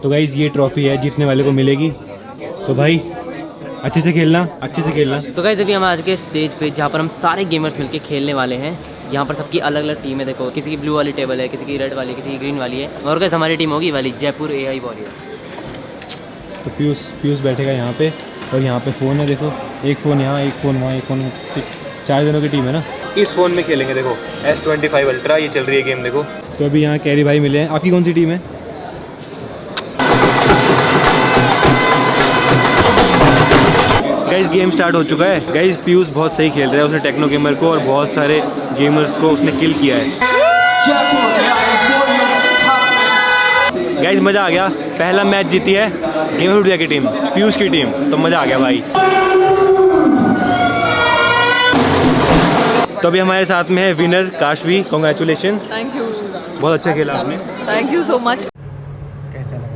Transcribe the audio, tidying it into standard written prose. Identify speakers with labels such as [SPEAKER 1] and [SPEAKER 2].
[SPEAKER 1] तो गाइस ये ट्रॉफी है, जीतने वाले को मिलेगी। तो भाई अच्छे से खेलना, अच्छे से खेलना।
[SPEAKER 2] तो गाइस अभी हम आज के स्टेज पे जहाँ पर हम सारे गेमर्स मिलके खेलने वाले हैं। यहाँ पर सबकी अलग अलग टीम है। देखो किसी की ब्लू वाली टेबल है, किसी की रेड वाली, किसी की ग्रीन वाली है। और गाइस हमारी टीम होगी वाली जयपुर AI वॉरियर्स।
[SPEAKER 1] तो पीयूष बैठेगा यहाँ पे और यहाँ पे फ़ोन है। देखो एक फ़ोन यहाँ, एक फ़ोन वहाँ, एक फ़ोन, 4 जनों की टीम है ना। इस फ़ोन में खेलेंगे। देखो S25 अल्ट्रा ये चल रही है गेम। देखो तो अभी यहाँ कैरी भाई मिले हैं। आपकी कौन सी टीम है? गाइस गेम स्टार्ट हो चुका है। गाइस पीयूष बहुत सही खेल रहा है, उसने टेक्नो गेमर को और बहुत सारे गेमर्स को उसने किल किया है। गाइस मज़ा आ गया, पहला मैच जीती है गेमर इंडिया की टीम, पीयूष की टीम। तो मज़ा आ गया भाई। तो अभी हमारे साथ में है winner Kashvi. Congratulation,
[SPEAKER 3] thank you,
[SPEAKER 1] बहुत अच्छा खेला आपने।
[SPEAKER 3] Thank you so much.
[SPEAKER 1] कैसा लगा?